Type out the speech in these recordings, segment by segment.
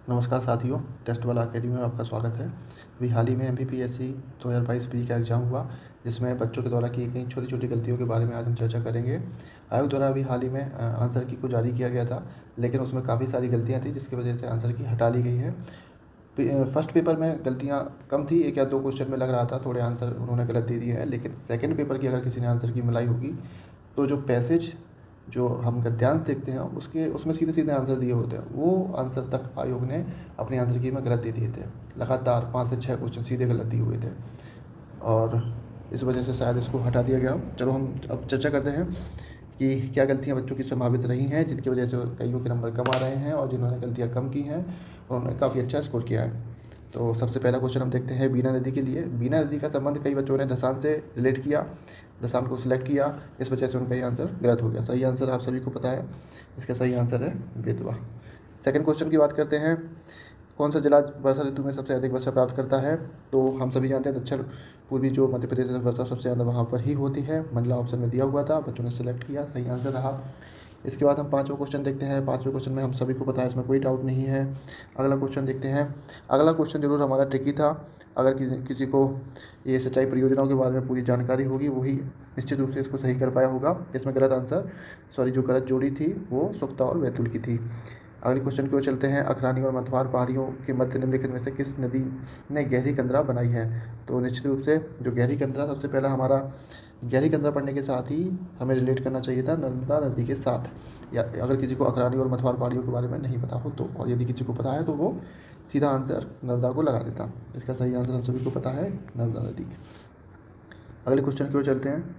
नमस्कार साथियों, टेस्ट वाला अकेडमी में आपका स्वागत है। अभी हाल ही में एमपीपीएससी 2022 प्री का एग्ज़ाम हुआ, जिसमें बच्चों के द्वारा की गई छोटी-छोटी गलतियों के बारे में आज हम चर्चा करेंगे। आयोग द्वारा अभी हाल ही में आंसर की को जारी किया गया था, लेकिन उसमें काफ़ी सारी गलतियाँ थी, जिसकी वजह से आंसर की हटा ली गई है। फर्स्ट पेपर में गलतियाँ कम थी, 1 या 2 क्वेश्चन में लग रहा था थोड़े आंसर उन्होंने गलत दे दिए हैं, लेकिन सेकंड पेपर की अगर किसी ने आंसर की मिलाई होगी, तो जो पैसेज जो हम गद्यांश देखते हैं उसके उसमें सीधे-सीधे आंसर दिए होते हैं, वो आंसर तक आयोग ने अपनी आंसर की में गलत दे दिए थे। लगातार 5 से 6 क्वेश्चन सीधे गलत दिए हुए थे और इस वजह से शायद इसको हटा दिया गया। चलो हम अब चर्चा करते हैं कि क्या गलतियाँ बच्चों की संभावित रही हैं, जिनकी वजह से कइयों के नंबर कम आ रहे हैं, और जिन्होंने गलतियाँ कम की हैं, उन्होंने काफ़ी अच्छा स्कोर किया है। तो सबसे पहला क्वेश्चन हम देखते हैं बीना नदी के लिए। बीना नदी का संबंध कई बच्चों ने दशांश से रिलेट किया, दशांश को सिलेक्ट किया, इस वजह से उनका ये आंसर गलत हो गया। सही आंसर आप सभी को पता है, इसका सही आंसर है बेतवा। सेकंड क्वेश्चन की बात करते हैं, कौन सा जिला वर्षा ऋतु में सबसे अधिक वर्षा प्राप्त करता है? तो हम सभी जानते हैं दक्षिण पूर्वी जो मध्य प्रदेश में वर्षा सबसे ज़्यादा वहाँ पर ही होती है। मंडला ऑप्शन में दिया हुआ था, बच्चों ने सेलेक्ट किया, सही आंसर रहा। इसके बाद हम पाँचवा क्वेश्चन देखते हैं। पाँचवें क्वेश्चन में हम सभी को पता है, इसमें कोई डाउट नहीं है। अगला क्वेश्चन देखते हैं। अगला क्वेश्चन ज़रूर हमारा ट्रिकी था। अगर किसी को ये सिंचाई परियोजनाओं के बारे में पूरी जानकारी होगी, वही निश्चित रूप से इसको सही कर पाया होगा। इसमें गलत आंसर जो गलत जोड़ी थी वो सुख्ता और बैतूल की थी। अगले क्वेश्चन की ओर चलते हैं। अखरानी और मध्वार पहाड़ियों के मध्य निम्नलिखित में से किस नदी ने गहरी कंदरा बनाई है? तो निश्चित रूप से जो गहरी कंदरा, सबसे पहला हमारा गहरी कंदरा पढ़ने के साथ ही हमें रिलेट करना चाहिए था नर्मदा नदी के साथ, या अगर किसी को अखरानी और मध्वार पहाड़ियों के बारे में नहीं पता हो तो, और यदि किसी को पता है तो वो सीधा आंसर नर्मदा को लगा देता। इसका सही आंसर हम सभी को पता है, नर्मदा नदी। अगले क्वेश्चन की ओर चलते हैं।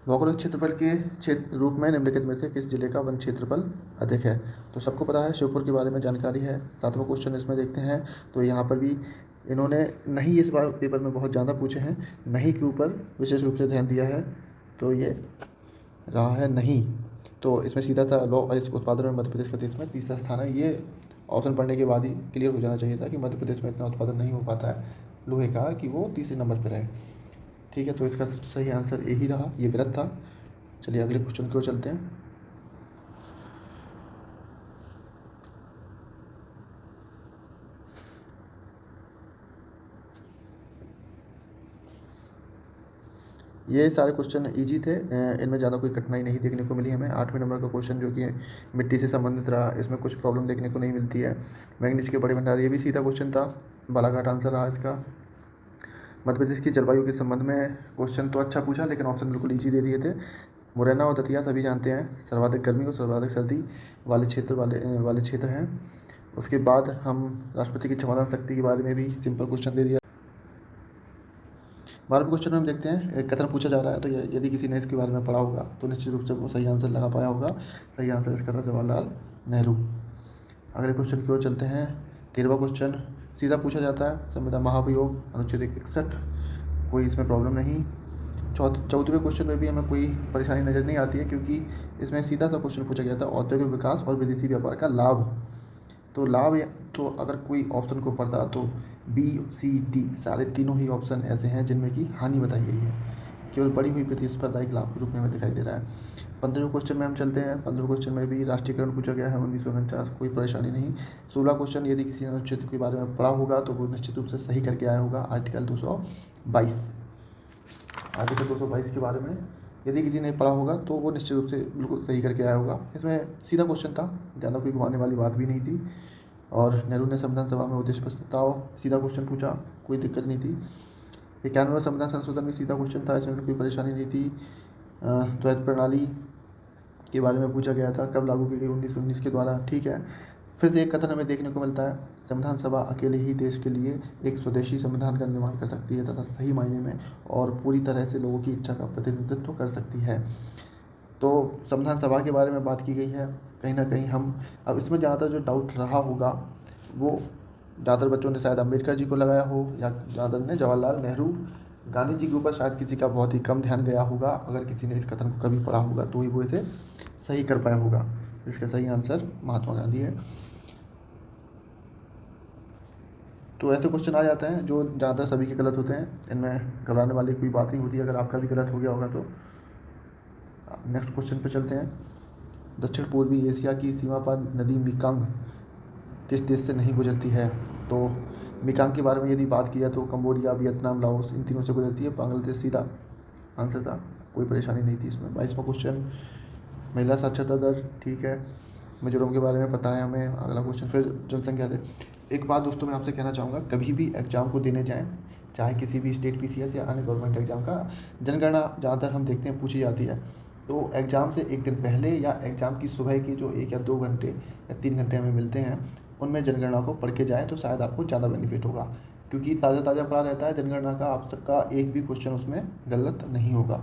भौगोलिक क्षेत्रफल के क्षेत्र रूप में निम्नलिखित में से किस जिले का वन क्षेत्रफल अधिक है? तो सबको पता है, श्योपुर के बारे में जानकारी है। सातवां क्वेश्चन इसमें देखते हैं, तो यहाँ पर भी इन्होंने नहीं इस बार पेपर में बहुत ज़्यादा पूछे हैं, नहीं के ऊपर विशेष रूप से ध्यान दिया है, तो ये रहा है नहीं। तो इसमें सीधा था लौह अयस्क उत्पादन में मध्य प्रदेश का देश में तीसरा स्थान है। ये ऑप्शन पढ़ने के बाद ही क्लियर हो जाना चाहिए था कि मध्य प्रदेश में इतना उत्पादन नहीं हो पाता है लोहे का कि वो तीसरे नंबर पर रहे। ठीक है, तो इसका सही आंसर यही रहा, ये गलत था। चलिए अगले क्वेश्चन की ओर चलते हैं। ये सारे क्वेश्चन इजी थे, इनमें ज़्यादा कोई कठिनाई नहीं देखने को मिली हमें। 8वें नंबर का क्वेश्चन जो कि मिट्टी से संबंधित रहा, इसमें कुछ प्रॉब्लम देखने को नहीं मिलती है। मैंगनीज के बड़े भंडार, ये भी सीधा क्वेश्चन था, बालाघाट आंसर रहा इसका। मध्य प्रदेश की जलवायु के संबंध में क्वेश्चन तो अच्छा पूछा, लेकिन ऑप्शन बिल्कुल ईजी दे दिए थे। मुरैना और दतिया सभी जानते हैं सर्वाधिक गर्मी और सर्वाधिक सर्दी वाले क्षेत्र हैं। उसके बाद हम राष्ट्रपति की क्षमता शक्ति के बारे में भी सिंपल क्वेश्चन दे दिया। 12वें क्वेश्चन में हम देखते हैं, एक कथन पूछा जा रहा है, तो यदि किसी ने इसके बारे में पढ़ा होगा तो निश्चित रूप से वो सही आंसर लगा पाया होगा। सही आंसर इसका था जवाहरलाल नेहरू। अगले क्वेश्चन की ओर चलते हैं। 13वां क्वेश्चन सीधा पूछा जाता है, संविदा महाभियोग अनुच्छेद 61, कोई इसमें प्रॉब्लम नहीं। 14वें क्वेश्चन में भी हमें कोई परेशानी नज़र नहीं आती है, क्योंकि इसमें सीधा सा क्वेश्चन पूछा गया था, औद्योगिक विकास और विदेशी व्यापार का लाभ। तो लाभ तो अगर कोई ऑप्शन को पढ़ता तो बी सी डी सारे तीनों ही ऑप्शन ऐसे हैं जिनमें कि हानि बताई गई है, केवल बढ़ी हुई प्रतिस्पर्धायिक लाभ के रूप में हमें दिखाई दे रहा है। 15वें क्वेश्चन में हम चलते हैं। 15वें क्वेश्चन में भी राष्ट्रीयकरण पूछा गया है 1949, कोई परेशानी नहीं। 16 क्वेश्चन यदि किसी ने अनुच्छेद के बारे में पढ़ा होगा तो वो निश्चित रूप से सही करके आया होगा, आर्टिकल 222। आर्टिकल 222 के बारे में यदि किसी ने पढ़ा होगा तो वो निश्चित रूप से बिल्कुल सही करके आया होगा। इसमें सीधा क्वेश्चन था, ज़्यादा कोई घुमाने वाली बात भी नहीं थी, और नेहरू ने संविधान सभा में उद्देश्य प्रस्ताव सीधा क्वेश्चन पूछा, कोई दिक्कत नहीं थी। 91वां संविधान संशोधन में सीधा क्वेश्चन था, इसमें भी कोई परेशानी नहीं थी। द्वैत प्रणाली के बारे में पूछा गया था, कब लागू की गई, 1919 के द्वारा। ठीक है, फिर से एक कथन हमें देखने को मिलता है, संविधान सभा अकेले ही देश के लिए एक स्वदेशी संविधान का निर्माण कर सकती है तथा सही मायने में और पूरी तरह से लोगों की इच्छा का प्रतिनिधित्व कर सकती है। तो संविधान सभा के बारे में बात की गई है। कहीं ना कहीं हम अब इसमें ज़्यादातर जो डाउट रहा होगा वो ज़्यादातर बच्चों ने शायद अम्बेडकर जी को लगाया हो, या ज़्यादातर ने जवाहरलाल नेहरू गांधी जी के ऊपर शायद किसी का बहुत ही कम ध्यान गया होगा। अगर किसी ने इस कथन को कभी पढ़ा होगा तो ही वो इसे सही कर पाया होगा। इसका सही आंसर महात्मा गांधी है। तो ऐसे क्वेश्चन आ जाते हैं जो ज़्यादातर सभी के गलत होते हैं, इनमें घबराने वाली कोई बात नहीं होती अगर आपका भी गलत हो गया होगा तो। नेक्स्ट क्वेश्चन पे चलते हैं। दक्षिण पूर्वी एशिया की सीमा पर नदी मेकंग किस देश से नहीं गुजरती है? तो मेकांग के बारे में यदि बात किया तो कंबोडिया, वियतनाम, लाओस इन तीनों से गुजरती है। बांग्लादेश सीधा आंसर था, कोई परेशानी नहीं थी इसमें। 22वां क्वेश्चन, महिला साक्षरता दर, ठीक है। मिजोरम के बारे में पता है हमें। अगला क्वेश्चन फिर जनसंख्या से। एक बात दोस्तों मैं आपसे कहना चाहूँगा, कभी भी एग्ज़ाम को देने जाएँ, चाहे किसी भी स्टेट पीसीएस या अन्य गवर्नमेंट एग्ज़ाम का, जनगणना ज़्यादातर हम देखते हैं पूछी जाती है। तो एग्ज़ाम से एक दिन पहले या एग्ज़ाम की सुबह की जो 1 या 2 घंटे या 3 घंटे हमें मिलते हैं, उनमें जनगणना को पढ़ के जाएँ तो शायद आपको ज़्यादा बेनिफिट होगा, क्योंकि ताज़ा ताज़ा पढ़ा रहता है जनगणना का। आप सबका एक भी क्वेश्चन उसमें गलत नहीं होगा।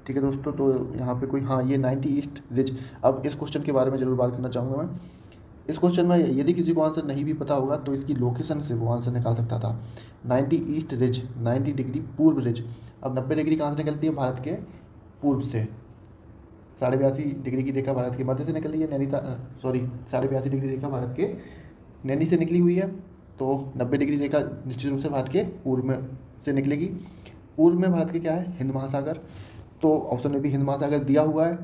ठीक है दोस्तों, तो यहाँ पे कोई, हाँ, ये 90 ईस्ट रिज। अब इस क्वेश्चन के बारे में ज़रूर बात करना चाहूँगा मैं। इस क्वेश्चन में यदि किसी को आंसर नहीं भी पता होगा तो इसकी लोकेशन से वो आंसर निकाल सकता था। 90 ईस्ट रिज, 90 डिग्री पूर्व रिज। अब 90 डिग्री कहाँ से निकलती है? भारत के पूर्व से। 82.5 डिग्री की रेखा भारत के मध्य से निकली है। 82.5 डिग्री रेखा भारत के नैनी से निकली हुई है। तो 90 डिग्री रेखा निश्चित रूप से भारत के पूर्व में से निकलेगी। पूर्व में भारत के क्या है? हिंद महासागर। तो ऑप्शन में भी हिंद महासागर दिया हुआ है।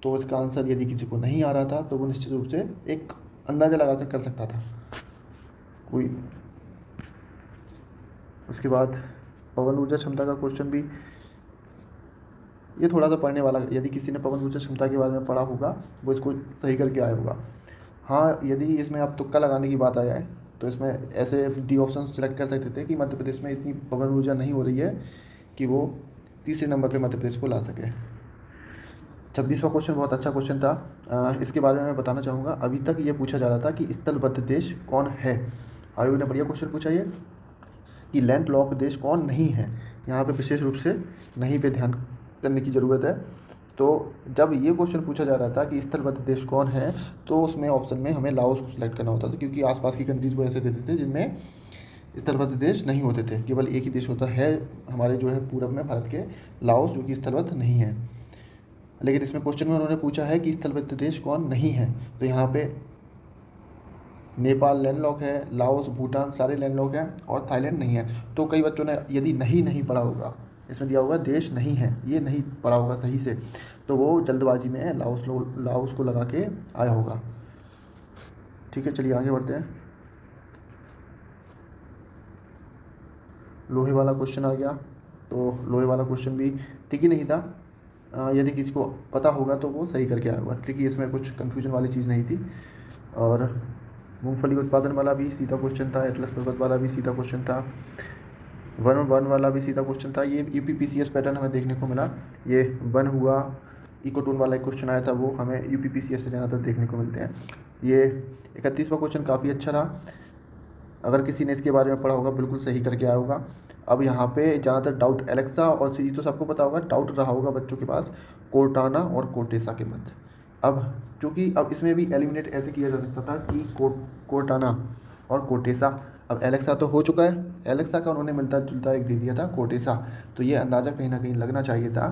तो इसका आंसर यदि किसी को नहीं आ रहा था तो वो निश्चित रूप से एक अंदाज़ा लगा कर सकता था कोई। उसके बाद पवन ऊर्जा क्षमता का क्वेश्चन भी, ये थोड़ा सा पढ़ने वाला, यदि किसी ने पवन ऊर्जा क्षमता के बारे में पढ़ा होगा वो इसको सही करके आया होगा। हाँ, यदि इसमें आप तुक्का लगाने की बात आ जाए तो इसमें ऐसे डी ऑप्शन सेलेक्ट कर सकते थे कि मध्य प्रदेश में इतनी पवन ऊर्जा नहीं हो रही है कि वो तीसरे नंबर पे मध्य प्रदेश को ला सके। 26वां क्वेश्चन बहुत अच्छा क्वेश्चन था। इसके बारे में मैं बताना चाहूँगा। अभी तक ये पूछा जा रहा था कि स्थलबद्ध देश कौन है। आयोग ने बढ़िया क्वेश्चन पूछा ये कि लैंड लॉक देश कौन नहीं है। यहाँ पे विशेष रूप से नहीं पे ध्यान करने की ज़रूरत है। तो जब ये क्वेश्चन पूछा जा रहा था कि स्थलबद्ध देश कौन है, तो उसमें ऑप्शन में हमें लाओस को सिलेक्ट करना होता था, क्योंकि आसपास की कंट्रीज़ वो ऐसे देते थे जिनमें स्थलबद्ध देश नहीं होते थे। केवल एक ही देश होता है हमारे जो है पूरब में भारत के, लाओस, जो कि स्थलबद्ध नहीं है। लेकिन इसमें क्वेश्चन में उन्होंने पूछा है कि स्थलबद्ध देश कौन नहीं है। तो यहाँ पे नेपाल लैंडलॉक है, लाओस, भूटान सारे लैंडलॉक हैं और थाईलैंड नहीं है। तो कई बच्चों ने यदि नहीं पढ़ा होगा, इसमें दिया होगा देश नहीं है, ये नहीं पढ़ा होगा सही से, तो वो जल्दबाजी में लाओस को लगा के आया होगा। ठीक है, चलिए आगे बढ़ते हैं। लोहे वाला क्वेश्चन आ गया। तो लोहे वाला क्वेश्चन भी ठीक ही नहीं था। यदि किसी को पता होगा तो वो सही करके आया होगा। ट्रिकी, इसमें कुछ कन्फ्यूजन वाली चीज़ नहीं थी। और मूंगफली उत्पादन वाला भी सीधा क्वेश्चन था। एटलस पर्वत वाला भी सीधा क्वेश्चन था। वन वाला भी सीधा क्वेश्चन था। ये यूपीपीसीएस पैटर्न हमें देखने को मिला। ये वन हुआ, इकोटोन वाला एक क्वेश्चन आया था, वो हमें यूपीपीसीएस से ज़्यादातर देखने को मिलते हैं। ये 31वां क्वेश्चन काफ़ी अच्छा रहा। अगर किसी ने इसके बारे में पढ़ा होगा बिल्कुल सही करके आया होगा। अब यहाँ पे ज़्यादातर डाउट एलेक्सा और सिरी तो सबको पता होगा, डाउट रहा होगा बच्चों के पास कोर्टाना और कोर्टेसा के मध्य। अब चूँकि अब इसमें भी एलिमिनेट ऐसे किया जा सकता था कि कोर्टाना और कोर्टेसा। अब एलेक्सा तो हो चुका है, एलेक्सा का उन्होंने मिलता जुलता एक दे दिया था कोर्टेसा। तो ये अंदाज़ा कहीं ना कहीं लगना चाहिए था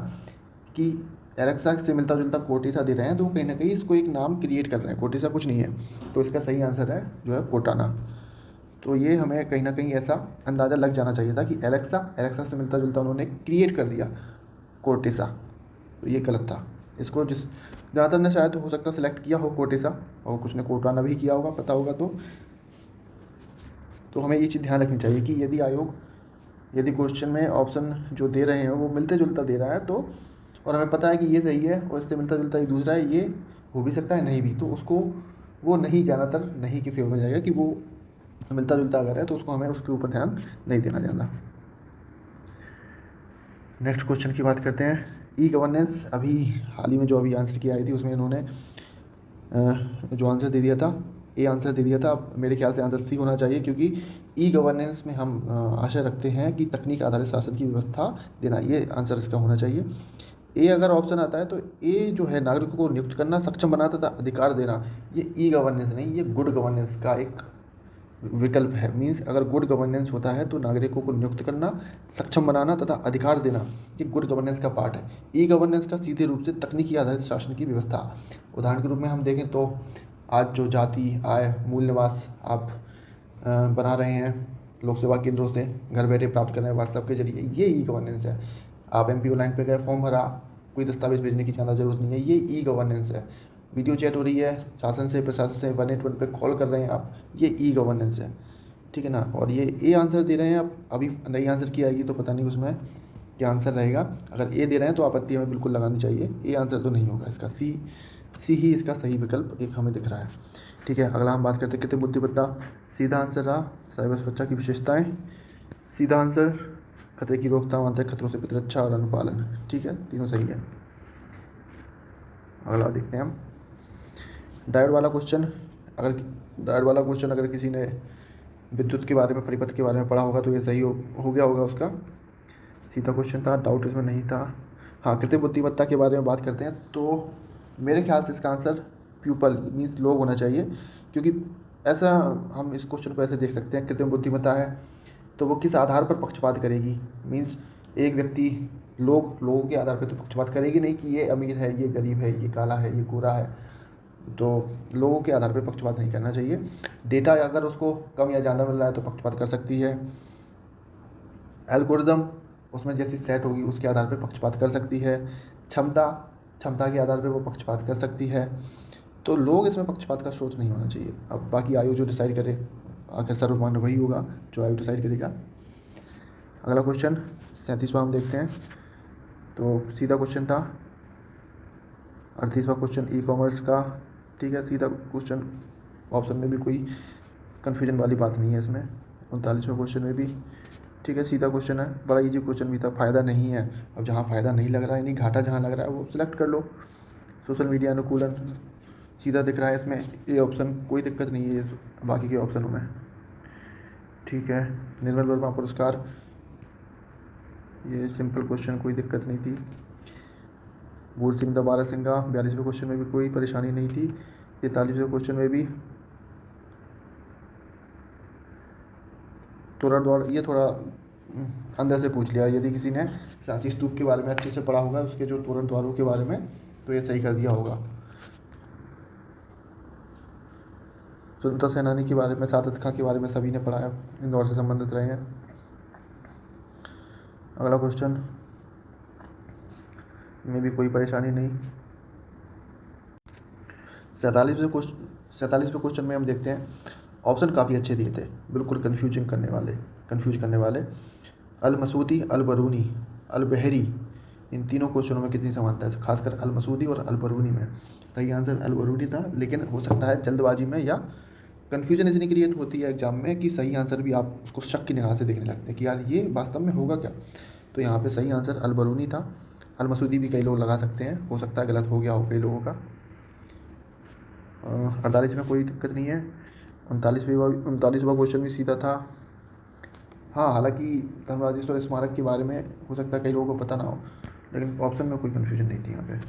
कि एलेक्सा से मिलता जुलता कोर्टेसा दे रहे हैं, तो कहीं ना कहीं इसको एक नाम क्रिएट कर रहे हैं। कोर्टेसा कुछ नहीं है, तो इसका सही आंसर है जो है कोर्टाना। तो ये हमें कहीं ना कहीं ऐसा अंदाज़ा लग जाना चाहिए था कि एलेक्सा से मिलता जुलता उन्होंने क्रिएट कर दिया कोर्टेसा। तो ये गलत था। इसको ज़्यादातर ने शायद हो सकता सेलेक्ट किया हो कोर्टेसा, और कुछ ने कोर्टाना भी किया होगा, पता होगा तो हमें ये चीज़ ध्यान रखनी चाहिए कि यदि आयोग यदि क्वेश्चन में ऑप्शन जो दे रहे हैं वो मिलते जुलता दे रहा है, तो और हमें पता है कि ये सही है और इससे मिलता जुलता एक दूसरा है, ये हो भी सकता है नहीं भी, तो उसको वो नहीं, ज़्यादातर नहीं के फेवर में जाएगा कि वो मिलता जुलता अगर है तो उसको हमें उसके ऊपर ध्यान नहीं देना ज़्यादा। नेक्स्ट क्वेश्चन की बात करते हैं। ई गवर्नेंस, अभी हाल ही में जो अभी आंसर की आई थी उसमें इन्होंने जो आंसर दे दिया था, ए आंसर दे दिया था। अब मेरे ख्याल से आंसर सी होना चाहिए, क्योंकि ई गवर्नेंस में हम आशा रखते हैं कि तकनीक आधारित शासन की व्यवस्था देना, ये आंसर इसका होना चाहिए। ए अगर ऑप्शन आता है तो ए जो है नागरिकों को नियुक्त करना, सक्षम बनाना तथा अधिकार देना, ये ई गवर्नेंस नहीं, ये गुड गवर्नेंस का एक विकल्प है। मीन्स अगर गुड गवर्नेंस होता है तो नागरिकों को नियुक्त करना, सक्षम बनाना तथा अधिकार देना, ये गुड गवर्नेंस का पार्ट है। ई गवर्नेंस का सीधे रूप से तकनीकी आधारित शासन की व्यवस्था। उदाहरण के रूप में हम देखें तो आज जो जाति आय मूल निवास आप बना रहे हैं लोक सेवा केंद्रों से घर बैठे प्राप्त कर रहे हैं व्हाट्सएप के जरिए, ये ई गवर्नेंस है। आप MPO लाइन पे गए, फॉर्म भरा, कोई दस्तावेज भेजने की ज़्यादा जरूरत नहीं है, ये ई गवर्नेंस है। वीडियो चैट हो रही है, शासन से प्रशासन से 181 पे कॉल कर रहे हैं आप, ये ई गवर्नेंस है, ठीक है ना। और ये ए आंसर दे रहे हैं आप, अभी नई आंसर की आएगी तो पता नहीं उसमें क्या आंसर रहेगा। अगर ए दे रहे हैं तो आपत्ति हमें बिल्कुल लगानी चाहिए, ए आंसर तो नहीं होगा इसका, सी ही इसका सही विकल्प एक हमें दिख रहा है, ठीक है। अगला हम बात करते हैं कृत्रिम बुद्धिमत्ता। सीधा आंसर रहा साइबर सुरक्षा की विशेषताएं, सीधा आंसर खतरे की रोकथाम, आंतरिक खतरों से प्रतिरक्षा और अनुपालन, ठीक है, तीनों सही है। अगला देखते हैं हम डायोड वाला क्वेश्चन। अगर किसी ने विद्युत के बारे में, परिपथ के बारे में पढ़ा होगा तो ये सही हो गया होगा उसका। सीधा क्वेश्चन था, डाउट इसमें नहीं था। हाँ, कृत्रिम बुद्धिमत्ता के बारे में बात करते हैं तो मेरे ख्याल से इसका आंसर प्यूपल मीन्स लोग होना चाहिए, क्योंकि ऐसा हम इस क्वेश्चन को ऐसे देख सकते हैं, कृत्रिम बुद्धिमत्ता है तो वो किस आधार पर पक्षपात करेगी। मीन्स एक व्यक्ति लोगों के आधार पर तो पक्षपात करेगी नहीं कि ये अमीर है, ये गरीब है, ये काला है, ये गोरा है, तो लोगों के आधार पर पक्षपात नहीं करना चाहिए। डेटा अगर उसको कम या ज़्यादा मिल रहा है तो पक्षपात कर सकती है। एल्गोरिदम उसमें जैसी सेट होगी उसके आधार पर पक्षपात कर सकती है। क्षमता के आधार पर वो पक्षपात कर सकती है। तो लोग इसमें पक्षपात का स्रोत नहीं होना चाहिए। अब बाकी आयु जो डिसाइड करे, आखिर सर्वमान्य वही होगा जो आयु डिसाइड करेगा। अगला क्वेश्चन 37वां हम देखते हैं, तो सीधा क्वेश्चन था। 38वां क्वेश्चन ई कॉमर्स का, ठीक है, सीधा क्वेश्चन, ऑप्शन में भी कोई कन्फ्यूजन वाली बात नहीं है इसमें। 39वां क्वेश्चन में भी ठीक है, सीधा क्वेश्चन है, बड़ा इजी क्वेश्चन भी था, फ़ायदा नहीं है। अब जहाँ फ़ायदा नहीं लग रहा है, नहीं घाटा जहाँ लग रहा है वो सिलेक्ट कर लो। सोशल मीडिया अनुकूलन सीधा दिख रहा है इसमें, ये ऑप्शन कोई दिक्कत नहीं है बाकी के ऑप्शनों में, ठीक है। निर्मल वर्मा पुरस्कार, ये सिंपल क्वेश्चन, कोई दिक्कत नहीं थी। बूढ़ सिंह दबारा सिंगा, 42वें क्वेश्चन में भी कोई परेशानी नहीं थी। 43वें क्वेश्चन में भी तोरण द्वार, ये थोड़ा अंदर से पूछ लिया। यदि किसी ने सांची स्तूप के बारे में अच्छे से पढ़ा होगा, उसके जो तोरण द्वारों के बारे में, तो ये सही कर दिया होगा। स्वतंत्रता सेनानी के बारे में, सादत खां के बारे में सभी ने पढ़ा है, इंदौर से संबंधित रहे हैं। अगला क्वेश्चन में भी कोई परेशानी नहीं। 47वें क्वेश्चन में हम देखते हैं, ऑप्शन काफ़ी अच्छे दिए थे, बिल्कुल कंफ्यूज करने वाले। अल मसूदी, अल बरूनी, अल बहरी, इन तीनों क्वेश्चनों में कितनी समानता है, खासकर अल मसूदी और अल बरूनी में। सही आंसर अल बरूनी था, लेकिन हो सकता है जल्दबाजी में या कन्फ्यूजन इतनी क्रिएट होती है एग्जाम में कि सही आंसर भी आप उसको शक की निगाह से देखने लगते हैं कि यार ये वास्तव में होगा क्या। तो यहाँ पे सही आंसर अल बरूनी था। अल मसूदी भी कई लोग लगा सकते हैं, हो सकता है गलत हो गया हो कई लोगों का। 48 में कोई दिक्कत नहीं है। 39वां क्वेश्चन भी सीधा था। हाँ, हालांकि धर्मराजेश्वर स्मारक के बारे में हो सकता है कई लोगों को पता ना हो, लेकिन ऑप्शन में कोई कन्फ्यूजन नहीं थी यहाँ पे।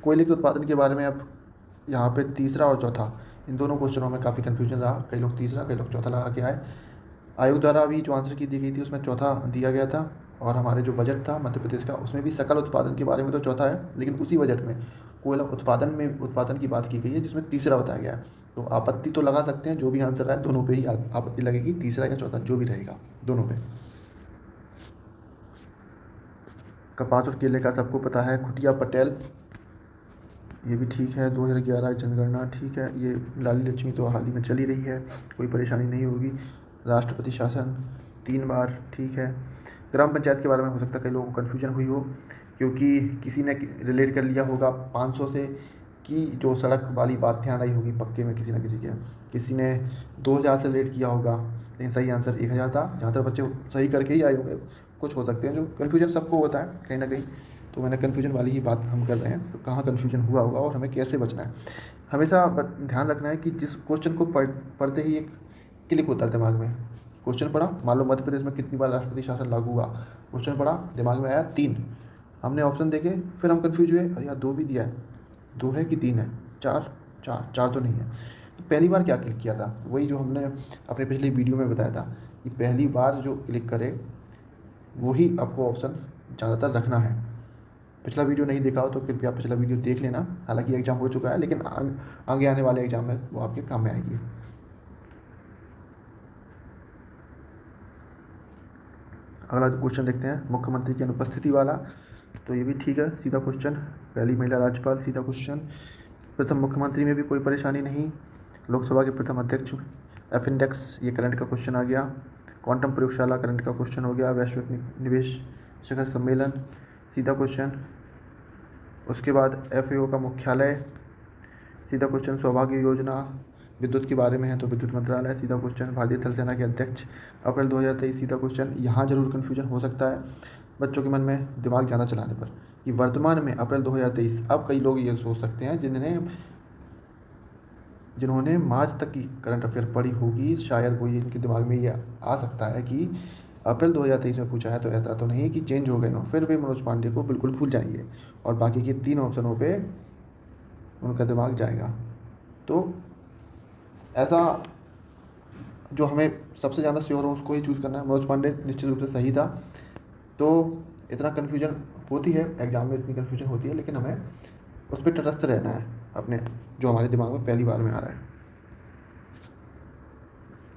कोयले के उत्पादन के बारे में अब यहाँ पे तीसरा और चौथा, इन दोनों क्वेश्चनों में काफ़ी कन्फ्यूजन रहा, कई लोग तीसरा कई लोग चौथा लगा के आए। आयोग द्वारा भी जो आंसर की दी गई थी उसमें चौथा दिया गया था, और हमारे जो बजट था मध्य प्रदेश का उसमें भी सकल उत्पादन के बारे में तो चौथा है, लेकिन उसी बजट में कोयला उत्पादन की बात की गई है जिसमें तीसरा बताया गया है। तो आपत्ति तो लगा सकते हैं, जो भी आंसर है दोनों पे ही आपत्ति लगेगी, तीसरा या चौथा जो भी रहेगा दोनों पे। कपास और केले का सबको पता है, खुटिया पटेल, ये भी ठीक है। 2011 जनगणना, ठीक है। ये लाली लक्ष्मी तो हाल ही में चली रही है, कोई परेशानी नहीं होगी। राष्ट्रपति शासन 3 बार, ठीक है। ग्राम पंचायत के बारे में हो सकता है कई लोगों को कन्फ्यूजन हुई हो, क्योंकि किसी ने रिलेट कर लिया होगा 500 से, कि जो सड़क वाली बात ध्यान आई होगी पक्के में किसी न किसी के, किसी ने 2000 से रिलेट किया होगा, लेकिन सही आंसर 1000 था। जहाँ तक बच्चे सही करके ही आए होंगे, कुछ हो सकते हैं जो कन्फ्यूजन सबको होता है कहीं ना कहीं, तो मैंने कन्फ्यूजन वाली ही बात हम कर रहे हैं, तो कहाँ कन्फ्यूजन हुआ होगा और हमें कैसे बचना है। हमेशा ध्यान रखना है कि जिस क्वेश्चन को पढ़ते ही एक क्लिक होता है दिमाग में। क्वेश्चन पढ़ा, मान लो मध्य प्रदेश में कितनी बार राष्ट्रपति शासन लागू हुआ, क्वेश्चन पढ़ा, दिमाग में आया 3, हमने ऑप्शन देखे, फिर हम कन्फ्यूज हुए, अरे यार 2 भी दिया है, 2 है कि 3 है, 4 तो नहीं है। तो पहली बार क्या क्लिक किया था, वही जो हमने अपने पिछले वीडियो में बताया था कि पहली बार जो क्लिक करे वही आपको ऑप्शन ज़्यादातर रखना है। पिछला वीडियो नहीं देखा हो तो कृपया पिछला वीडियो देख लेना, हालांकि एग्ज़ाम हो चुका है, लेकिन आगे आने वाले एग्ज़ाम में वो आपके काम में आएगी। अगला क्वेश्चन देखते हैं, मुख्यमंत्री की अनुपस्थिति वाला। तो ये भी ठीक है, सीधा क्वेश्चन। पहली महिला राज्यपाल, सीधा क्वेश्चन। प्रथम मुख्यमंत्री में भी कोई परेशानी नहीं। लोकसभा के प्रथम अध्यक्ष, एफिंडेक्स, ये करंट का क्वेश्चन आ गया। क्वांटम प्रयोगशाला करंट का क्वेश्चन हो गया। वैश्विक निवेश शिखर सम्मेलन, सीधा क्वेश्चन। उसके बाद FAO का मुख्यालय, सीधा क्वेश्चन। सौभाग्य योजना विद्युत के बारे में है तो विद्युत मंत्रालय, सीधा क्वेश्चन। भारतीय थल सेना के अध्यक्ष, अप्रैल 2023, सीधा क्वेश्चन। यहाँ जरूर कन्फ्यूजन हो सकता है बच्चों के मन में दिमाग ज़्यादा चलाने पर कि वर्तमान में अप्रैल 2023। अब कई लोग ये सोच सकते हैं जिन्होंने मार्च तक की करंट अफेयर पढ़ी होगी, शायद वो ये इनके दिमाग में ये आ सकता है कि अप्रैल 2023 में पूछा है तो ऐसा तो नहीं है कि चेंज हो गए हों। फिर वे मनोज पांडे को बिल्कुल भूल जाएंगे और बाकी के 3 ऑप्शनों पे उनका दिमाग जाएगा। तो ऐसा जो हमें सबसे ज़्यादा श्योर हो उसको ही चूज़ करना है। मनोज पांडे निश्चित रूप से सही था। तो इतना कन्फ्यूजन होती है एग्ज़ाम में, इतनी कन्फ्यूजन होती है, लेकिन हमें उस पर तटस्थ रहना है अपने, जो हमारे दिमाग में पहली बार में आ रहा है।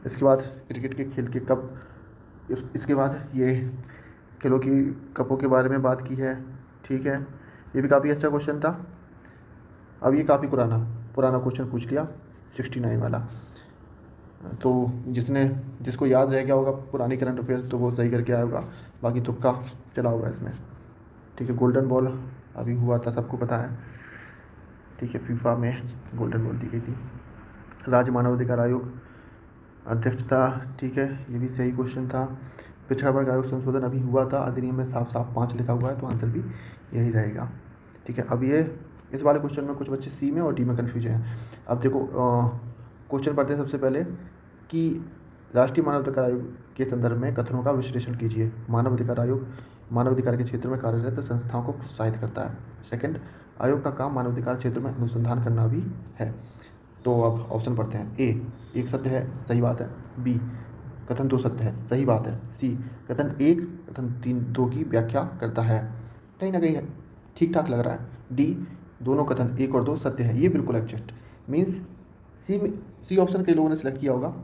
इसके बाद क्रिकेट के खेल के कप, इसके बाद ये खेलों की कपों के बारे में बात की है, ठीक है। ये भी काफ़ी अच्छा क्वेश्चन था। अब ये काफ़ी पुराना क्वेश्चन पूछ लिया, 69 वाला। तो जिसको याद रह गया होगा पुरानी करंट अफेयर तो वो सही करके आया होगा, बाकी तुक्का चला होगा इसमें, ठीक है। गोल्डन बॉल अभी हुआ था, सबको पता है, ठीक है। फीफा में गोल्डन बॉल दी गई थी। राज्य मानवाधिकार आयोग अध्यक्षता, ठीक है, ये भी सही क्वेश्चन था। पिछड़ा वर्ग आयोग संशोधन अभी हुआ था, अधिनियम में साफ 5 लिखा हुआ है, तो आंसर भी यही रहेगा, ठीक है। अब ये इस वाले क्वेश्चन में कुछ बच्चे C में और D में कन्फ्यूज हैं। अब देखो क्वेश्चन पढ़ते हैं सबसे पहले कि राष्ट्रीय मानवाधिकार आयोग के संदर्भ में कथनों का विश्लेषण कीजिए। मानवाधिकार आयोग मानवाधिकार के क्षेत्र में कार्यरत संस्थाओं को प्रोत्साहित करता है। सेकंड, आयोग का काम मानवाधिकार क्षेत्र में अनुसंधान करना भी है। तो अब ऑप्शन पढ़ते हैं। A, एक सत्य है, सही बात है। B, कथन 2 सत्य है, सही बात है। C, कथन 1 कथन 2 की व्याख्या करता है, कहीं ना कहीं ठीक ठाक लग रहा है। D, दोनों कथन 1 और 2 सत्य है, ये बिल्कुल एग्जैक्ट मीन्स सी ऑप्शन कई लोगों ने सेलेक्ट किया होगा,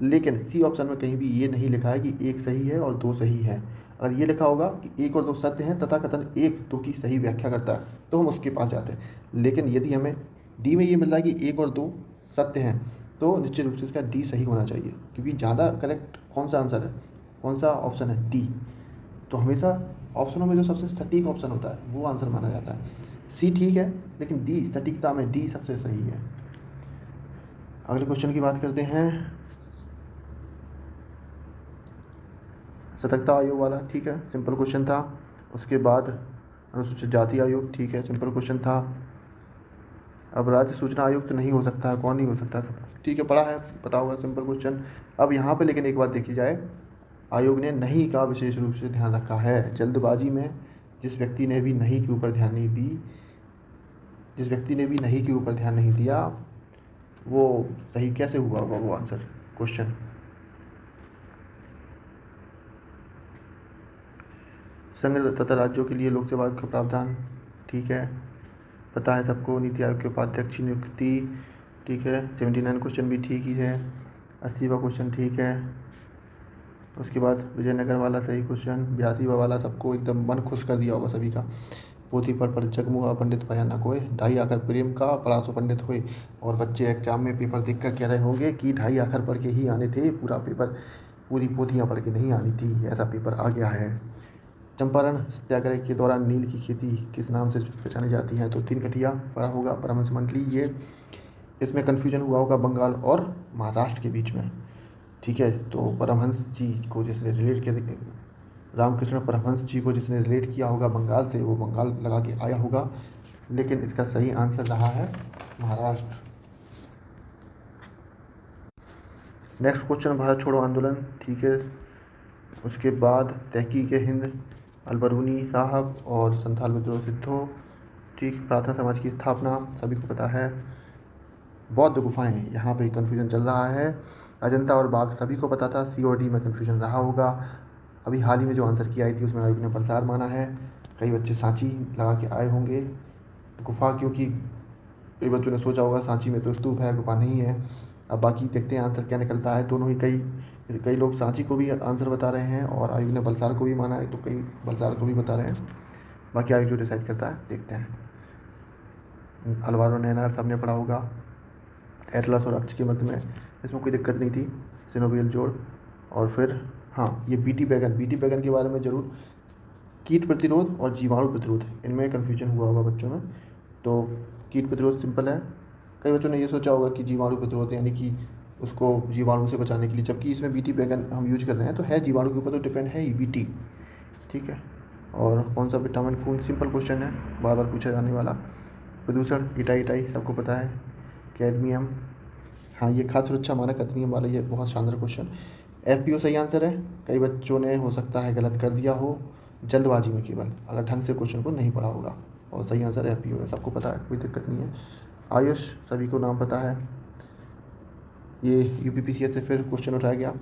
लेकिन सी ऑप्शन में कहीं भी ये नहीं लिखा है कि 1 सही है और 2 सही है। अगर ये लिखा होगा कि 1 और 2 सत्य हैं तथा कथन 1 2 की सही व्याख्या करता है तो हम उसके पास जाते हैं। लेकिन यदि हमें डी में ये मिल रहा है कि 1 और 2 सत्य हैं तो निश्चित रूप से इसका डी सही होना चाहिए, क्योंकि ज़्यादा करेक्ट कौन सा आंसर है, कौन सा ऑप्शन है, डी। तो हमेशा ऑप्शनों में जो सबसे सटीक ऑप्शन होता है वो आंसर माना जाता है। सी ठीक है, लेकिन डी सटीकता में डी सबसे सही है। अगले क्वेश्चन की बात करते हैं, सतर्कता आयोग वाला, ठीक है, सिंपल क्वेश्चन था। उसके बाद अनुसूचित जाति आयोग, ठीक है, सिंपल क्वेश्चन था। अब राज्य सूचना आयोग तो नहीं हो सकता है, कौन नहीं हो सकता, सब ठीक है, पढ़ा है, पता होगा, सिंपल क्वेश्चन। अब यहाँ पे लेकिन एक बात देखी जाए, आयोग ने नहीं का विशेष रूप से ध्यान रखा है। जल्दबाजी में जिस व्यक्ति ने भी नहीं के ऊपर ध्यान नहीं दी, जिस व्यक्ति ने भी नहीं के ऊपर ध्यान नहीं दिया, वो सही कैसे हुआ होगा वो आंसर क्वेश्चन। संघ तथा राज्यों के लिए लोक सेवा आयोग का प्रावधान, ठीक है, पता है सबको। नीति आयोग के उपाध्यक्ष नियुक्ति, ठीक है। 79 क्वेश्चन भी ठीक ही है। 80वां क्वेश्चन ठीक है। उसके बाद विजयनगर वाला सही क्वेश्चन। 82वां वाला सबको एकदम मन खुश कर दिया होगा सभी का। पोथी पर जगमुआ पंडित भया न कोय, ढाई आखर प्रेम का पढ़ा सो पंडित हुए। और बच्चे एग्जाम में पेपर देख कर कह रहे होंगे कि 2.5 आखर पढ़ के ही आने थे, पूरा पेपर पूरी पोथियाँ पढ़ के नहीं आनी थी, ऐसा पेपर आ गया है। चंपारण सत्याग्रह के दौरान नील की खेती किस नाम से पहचानी जाती है, तो 3 कटिया पड़ा होगा, परमहंस मंडली। ये इसमें कन्फ्यूजन हुआ होगा बंगाल और महाराष्ट्र के बीच में, ठीक है। तो परमहंस जी को जिसने रिलेट किया, रामकृष्ण परमहंस जी को जिसने रिलेट किया होगा बंगाल से, वो बंगाल लगा के आया होगा, लेकिन इसका सही आंसर रहा है महाराष्ट्र। नेक्स्ट क्वेश्चन, भारत छोड़ो आंदोलन, ठीक है। उसके बाद तहकीक हिंद, अलबरूनी साहब और संथाल विद्रोह सिद्धो, ठीक। प्रार्थना समाज की स्थापना सभी को पता है। बौद्ध गुफाएं, यहाँ पे कन्फ्यूजन चल रहा है। अजंता और बाघ सभी को पता था, सी और डी में कन्फ्यूजन रहा होगा। अभी हाल ही में जो आंसर की आई थी उसमें आयोग ने प्रसार माना है। कई बच्चे सांची लगा के आए होंगे। गुफा, क्योंकि कई बच्चों ने सोचा होगा सांची में तो स्तूप है, गुफा नहीं है, अब बाकी देखते हैं आंसर क्या निकलता है। दोनों ही कई कई लोग सांची को भी आंसर बता रहे हैं और आयु ने बलसार को भी माना है, तो कई बलसार को भी बता रहे हैं। बाकी आयु जो डिसाइड करता है देखते हैं। अलवारो नैनार सबने पढ़ा होगा। एटलस और अक्ष के मध्य में, इसमें कोई दिक्कत नहीं थी। सिनोवियल जोड़। और फिर हाँ, ये बीटी बैगन के बारे में ज़रूर, कीट प्रतिरोध और जीवाणु प्रतिरोध, इनमें कन्फ्यूजन हुआ होगा बच्चों में। तो कीट प्रतिरोध सिंपल है। कई बच्चों ने ये सोचा होगा कि जीवाणु प्रतिरोध यानी कि उसको जीवाणु से बचाने के लिए, जबकि इसमें बीटी बैगन हम यूज कर रहे हैं तो है जीवाणु के ऊपर तो डिपेंड है ही बीटी। ठीक है। और कौन सा विटामिन खून, सिंपल क्वेश्चन है, बार बार पूछा जाने वाला। प्रदूषण, इटाई सबको पता है। कैडमियम, हाँ ये खाद्य सुरक्षा मानक अधिनियम वाला, ये बहुत शानदार क्वेश्चन। एफपीओ सही आंसर है। कई बच्चों ने हो सकता है गलत कर दिया हो जल्दबाजी में, केवल अगर ढंग से क्वेश्चन को नहीं पढ़ा होगा। और सही आंसर एफपीओ है, सबको पता है, कोई दिक्कत नहीं है। आयुष सभी को नाम पता है। ये यूपीपीसीएस से फिर क्वेश्चन उठाया गया,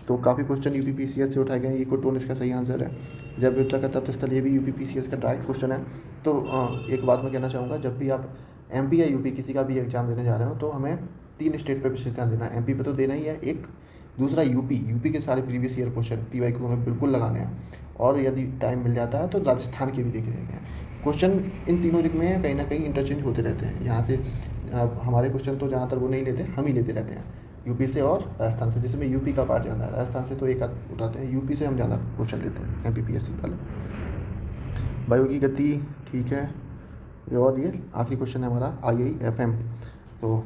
तो काफ़ी क्वेश्चन यूपीपीसीएस से उठाए गए हैं। इकोटोन इसका सही आंसर है। जैव विविधता का तत्व स्थल, ये भी यूपीपीसीएस का डायरेक्ट क्वेश्चन है। तो एक बात मैं कहना चाहूँगा, जब भी आप एमपी या यूपी किसी का भी एग्जाम देने जा रहे हो तो हमें 3 स्टेट पे विशेष ध्यान देना है। एमपी पे तो देना ही है, एक दूसरा यूपी के सारे प्रीवियस ईयर क्वेश्चन पीवाईक्यू हमें बिल्कुल लगाने हैं। और यदि टाइम मिल जाता है तो राजस्थान के भी देख लेंगे। क्वेश्चन इन तीनों दिग में कहीं ना कहीं इंटरचेंज होते रहते हैं। यहाँ से हमारे क्वेश्चन तो ज़्यादातर वो नहीं लेते, हम ही लेते रहते हैं यूपी से और राजस्थान से, जिसमें यूपी का पार्ट ज़्यादा है। राजस्थान से तो एक आध उठाते हैं, यूपी से हम ज़्यादा क्वेश्चन लेते हैं एमपीपीएससी वाले। वायु की गति, ठीक है। और ये आखिरी क्वेश्चन है हमारा IIFM, तो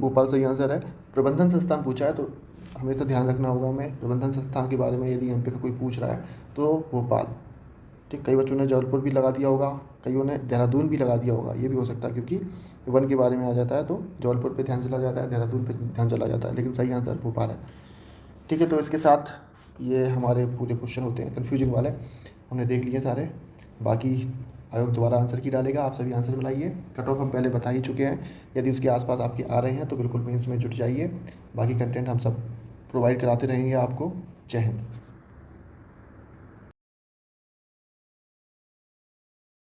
भोपाल सही आंसर है। प्रबंधन संस्थान पूछा है तो हमेशा ध्यान रखना होगा हमें, प्रबंधन संस्थान के बारे में यदि एमपी का कोई पूछ रहा है तो भोपाल। ठीक, कई बच्चों ने जबलपुर भी लगा दिया होगा, कईयों ने देहरादून भी लगा दिया होगा, ये भी हो सकता है क्योंकि वन के बारे में आ जाता है तो जबलपुर पे ध्यान चला जाता है, देहरादून पे ध्यान चला जाता है, लेकिन सही आंसर भोपाल है। ठीक है, तो इसके साथ ये हमारे पूरे क्वेश्चन होते हैं कन्फ्यूजन वाले, हमने देख लिए सारे। बाकी आयोग दोबारा आंसर की डालेगा, आप सभी आंसर मिलाइए। कट ऑफ हम पहले बता ही चुके हैं, यदि उसके आसपास आपके आ रहे हैं तो बिल्कुल मेंस में जुट जाइए। बाकी कंटेंट हम सब प्रोवाइड कराते रहेंगे आपको। जय हिंद।